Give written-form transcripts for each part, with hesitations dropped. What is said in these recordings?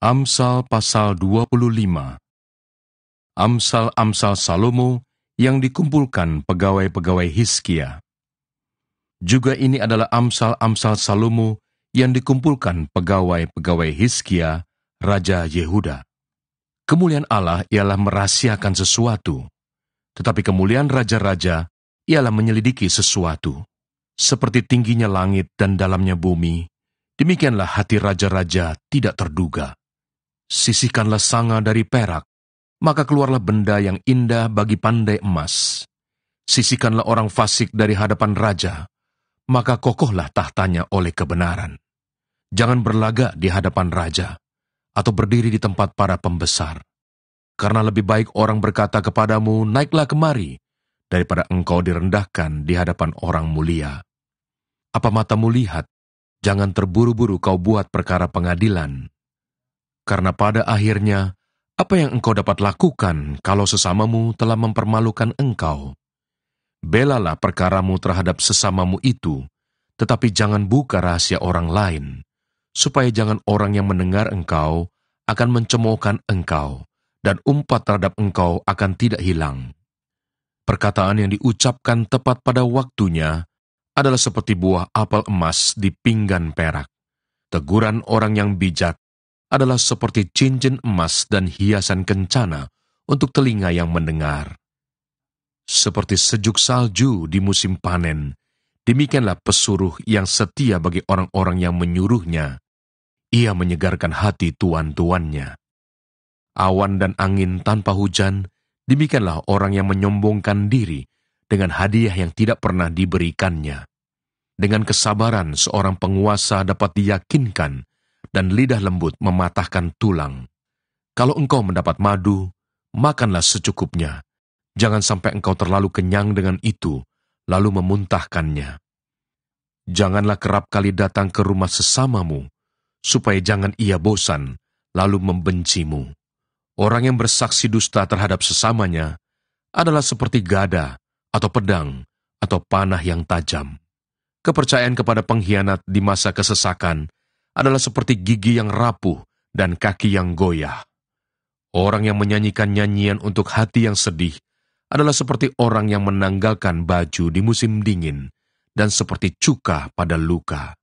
Amsal pasal 25. Amsal-amsal Salomo yang dikumpulkan pegawai-pegawai Hizkia. Juga ini adalah amsal-amsal Salomo yang dikumpulkan pegawai-pegawai Hizkia, Raja Yehuda. Kemuliaan Allah ialah merahasiakan sesuatu, tetapi kemuliaan raja-raja ialah menyelidiki sesuatu. Seperti tingginya langit dan dalamnya bumi, demikianlah hati raja-raja tidak terduga. Sisihkanlah sanga dari perak, maka keluarlah benda yang indah bagi pandai emas. Sisihkanlah orang fasik dari hadapan raja, maka kokohlah tahtanya oleh kebenaran. Jangan berlagak di hadapan raja, atau berdiri di tempat para pembesar. Karena lebih baik orang berkata kepadamu, naiklah kemari, daripada engkau direndahkan di hadapan orang mulia. Apa matamu lihat, jangan terburu-buru kau buat perkara pengadilan. Karena pada akhirnya, apa yang engkau dapat lakukan kalau sesamamu telah mempermalukan engkau? Belalah perkaramu terhadap sesamamu itu, tetapi jangan buka rahasia orang lain, supaya jangan orang yang mendengar engkau akan mencemoohkan engkau, dan umpat terhadap engkau akan tidak hilang. Perkataan yang diucapkan tepat pada waktunya adalah seperti buah apel emas di pinggan perak. Teguran orang yang bijak adalah seperti cincin emas dan hiasan kencana untuk telinga yang mendengar. Seperti sejuk salju di musim panen, demikianlah pesuruh yang setia bagi orang-orang yang menyuruhnya. Ia menyegarkan hati tuan-tuannya. Awan dan angin tanpa hujan, demikianlah orang yang menyombongkan diri dengan hadiah yang tidak pernah diberikannya. Dengan kesabaran seorang penguasa dapat diyakinkan, dan lidah lembut mematahkan tulang. Kalau engkau mendapat madu, makanlah secukupnya. Jangan sampai engkau terlalu kenyang dengan itu, lalu memuntahkannya. Janganlah kerap kali datang ke rumah sesamamu, supaya jangan ia bosan, lalu membencimu. Orang yang bersaksi dusta terhadap sesamanya adalah seperti gada, atau pedang, atau panah yang tajam. Kepercayaan kepada pengkhianat di masa kesesakan adalah seperti gigi yang rapuh dan kaki yang goyah. Orang yang menyanyikan nyanyian untuk hati yang sedih adalah seperti orang yang menanggalkan baju di musim dingin dan seperti cuka pada luka.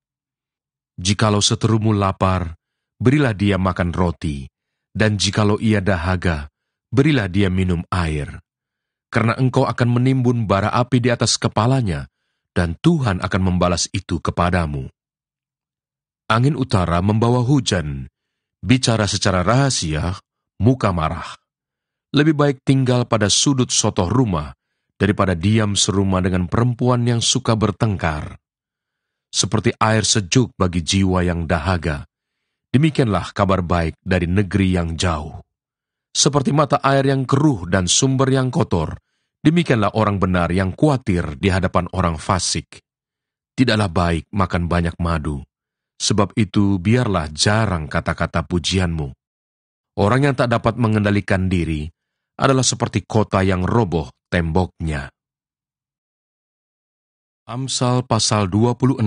Jikalau seterumu lapar, berilah dia makan roti, dan jikalau ia dahaga, berilah dia minum air. Karena engkau akan menimbun bara api di atas kepalanya, dan Tuhan akan membalas itu kepadamu. Angin utara membawa hujan, bicara secara rahasia, muka marah. Lebih baik tinggal pada sudut sotoh rumah, daripada diam serumah dengan perempuan yang suka bertengkar. Seperti air sejuk bagi jiwa yang dahaga, demikianlah kabar baik dari negeri yang jauh. Seperti mata air yang keruh dan sumber yang kotor, demikianlah orang benar yang khawatir di hadapan orang fasik. Tidaklah baik makan banyak madu, sebab itu biarlah jarang kata-kata pujianmu. Orang yang tak dapat mengendalikan diri adalah seperti kota yang roboh temboknya. Amsal pasal 26.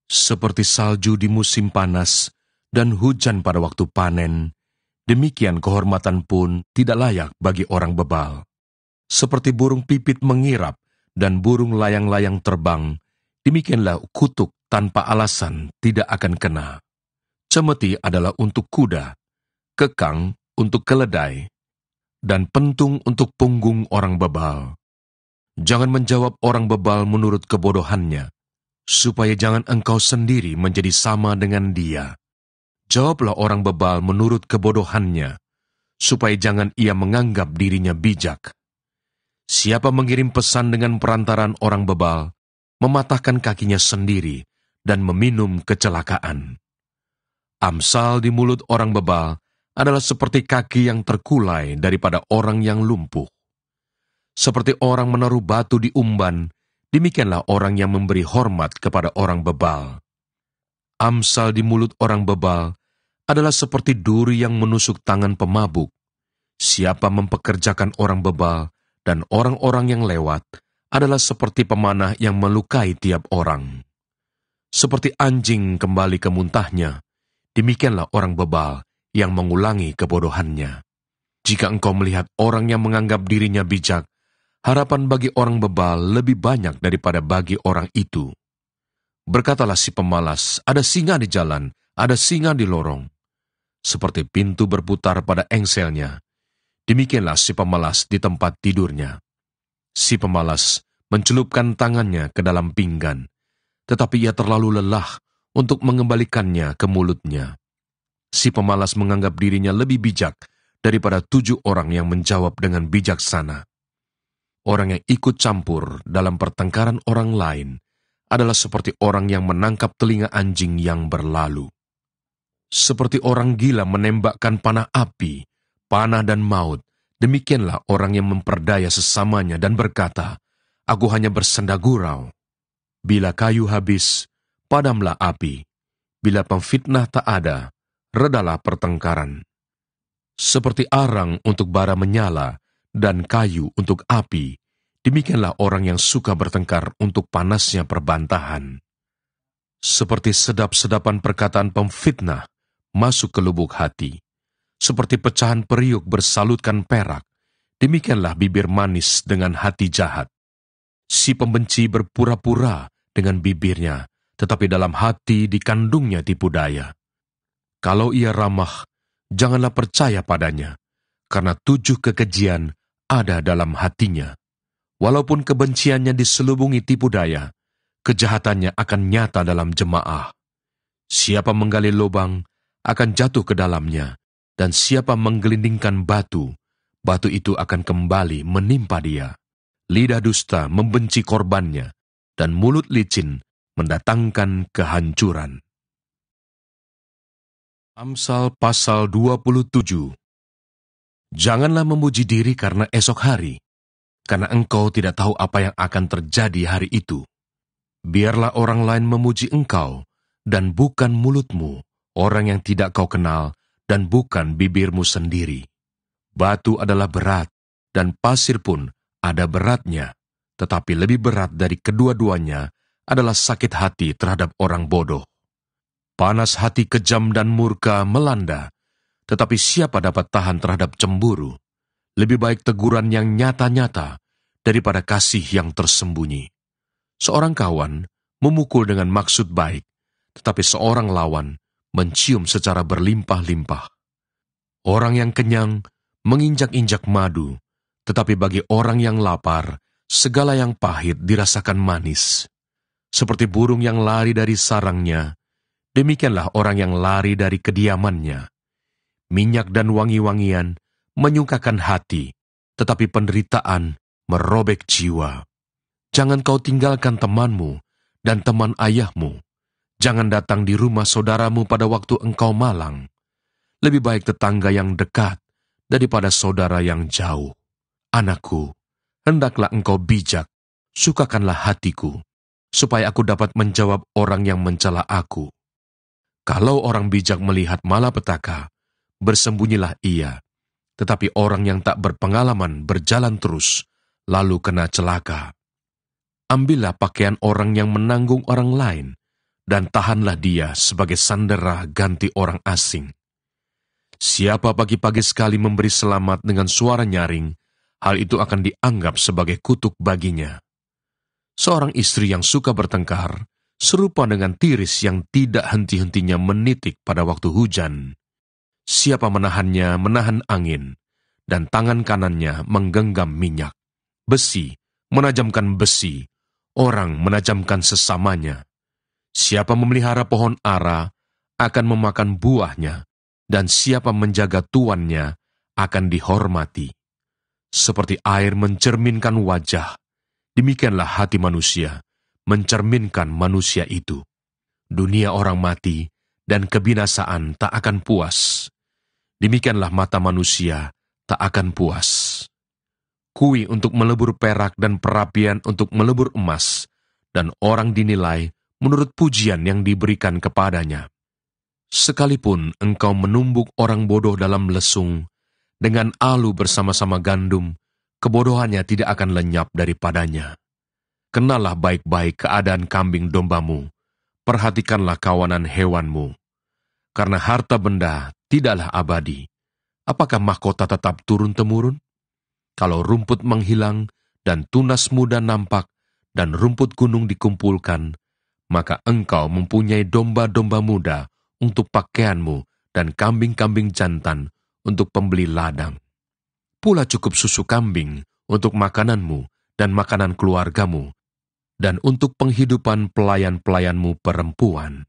Seperti salju di musim panas dan hujan pada waktu panen, demikian kehormatan pun tidak layak bagi orang bebal. Seperti burung pipit mengirap dan burung layang-layang terbang, demikianlah kutuk tanpa alasan tidak akan kena. Cemeti adalah untuk kuda, kekang untuk keledai, dan pentung untuk punggung orang bebal. Jangan menjawab orang bebal menurut kebodohannya, supaya jangan engkau sendiri menjadi sama dengan dia. Jawablah orang bebal menurut kebodohannya, supaya jangan ia menganggap dirinya bijak. Siapa mengirim pesan dengan perantaran orang bebal, mematahkan kakinya sendiri, dan meminum kecelakaan. Amsal di mulut orang bebal adalah seperti kaki yang terkulai daripada orang yang lumpuh. Seperti orang menaruh batu di umban, demikianlah orang yang memberi hormat kepada orang bebal. Amsal di mulut orang bebal adalah seperti duri yang menusuk tangan pemabuk. Siapa mempekerjakan orang bebal dan orang-orang yang lewat adalah seperti pemanah yang melukai tiap orang. Seperti anjing kembali ke muntahnya, Demikianlah orang bebal yang mengulangi kebodohannya. Jika engkau melihat orang yang menganggap dirinya bijak, harapan bagi orang bebal lebih banyak daripada bagi orang itu. Berkatalah si pemalas, ada singa di jalan, ada singa di lorong. Seperti pintu berputar pada engselnya, demikianlah si pemalas di tempat tidurnya. Si pemalas mencelupkan tangannya ke dalam pinggan, tetapi ia terlalu lelah untuk mengembalikannya ke mulutnya. Si pemalas menganggap dirinya lebih bijak daripada 7 orang yang menjawab dengan bijaksana. Orang yang ikut campur dalam pertengkaran orang lain adalah seperti orang yang menangkap telinga anjing yang berlalu. Seperti orang gila menembakkan panah api, panah dan maut, demikianlah orang yang memperdaya sesamanya dan berkata, "Aku hanya bersenda gurau." Bila kayu habis, padamlah api. Bila pemfitnah tak ada, redalah pertengkaran. Seperti arang untuk bara menyala dan kayu untuk api, demikianlah orang yang suka bertengkar untuk panasnya perbantahan. Seperti sedap-sedapan perkataan pemfitnah masuk ke lubuk hati, seperti pecahan periuk bersalutkan perak, demikianlah bibir manis dengan hati jahat. Si pembenci berpura-pura dengan bibirnya, tetapi dalam hati dikandungnya tipu daya. Kalau ia ramah, janganlah percaya padanya, karena 7 kekejian ada dalam hatinya. Walaupun kebenciannya diselubungi tipu daya, kejahatannya akan nyata dalam jemaah. Siapa menggali lubang, akan jatuh ke dalamnya, dan siapa menggelindingkan batu, batu itu akan kembali menimpa dia. Lidah dusta membenci korbannya, dan mulut licin mendatangkan kehancuran. Amsal pasal 27. Janganlah memuji diri karena esok hari, karena engkau tidak tahu apa yang akan terjadi hari itu. Biarlah orang lain memuji engkau, dan bukan mulutmu, orang yang tidak kau kenal, dan bukan bibirmu sendiri. Batu adalah berat, dan pasir pun ada beratnya, tetapi lebih berat dari kedua-duanya adalah sakit hati terhadap orang bodoh. Panas hati kejam dan murka melanda, tetapi siapa dapat tahan terhadap cemburu? Lebih baik teguran yang nyata-nyata daripada kasih yang tersembunyi. Seorang kawan memukul dengan maksud baik, tetapi seorang lawan mencium secara berlimpah-limpah. Orang yang kenyang menginjak-injak madu, tetapi bagi orang yang lapar, segala yang pahit dirasakan manis. Seperti burung yang lari dari sarangnya, demikianlah orang yang lari dari kediamannya. Minyak dan wangi-wangian menyukakan hati, tetapi penderitaan merobek jiwa. Jangan kau tinggalkan temanmu dan teman ayahmu. Jangan datang di rumah saudaramu pada waktu engkau malang. Lebih baik tetangga yang dekat daripada saudara yang jauh. Anakku, hendaklah engkau bijak, sukakanlah hatiku, supaya aku dapat menjawab orang yang mencela aku. Kalau orang bijak melihat malapetaka, bersembunyilah ia. Tetapi orang yang tak berpengalaman berjalan terus, lalu kena celaka. Ambillah pakaian orang yang menanggung orang lain, dan tahanlah dia sebagai sandera ganti orang asing. Siapa pagi-pagi sekali memberi selamat dengan suara nyaring, hal itu akan dianggap sebagai kutuk baginya. Seorang istri yang suka bertengkar, serupa dengan tiris yang tidak henti-hentinya menitik pada waktu hujan. Siapa menahannya menahan angin, dan tangan kanannya menggenggam minyak. Besi menajamkan besi, orang menajamkan sesamanya. Siapa memelihara pohon ara akan memakan buahnya, dan siapa menjaga tuannya akan dihormati. Seperti air mencerminkan wajah, demikianlah hati manusia mencerminkan manusia itu. Dunia orang mati dan kebinasaan tak akan puas. Demikianlah mata manusia tak akan puas. Kui untuk melebur perak dan perapian untuk melebur emas, dan orang dinilai menurut pujian yang diberikan kepadanya. Sekalipun engkau menumbuk orang bodoh dalam lesung, dengan alu bersama-sama gandum, kebodohannya tidak akan lenyap daripadanya. Kenalah baik-baik keadaan kambing dombamu, perhatikanlah kawanan hewanmu. Karena harta benda tidaklah abadi, apakah mahkota tetap turun-temurun? Kalau rumput menghilang dan tunas muda nampak dan rumput gunung dikumpulkan, maka engkau mempunyai domba-domba muda untuk pakaianmu dan kambing-kambing jantan untuk pembeli ladang. Pula cukup susu kambing untuk makananmu dan makanan keluargamu, dan untuk penghidupan pelayan-pelayanmu perempuan.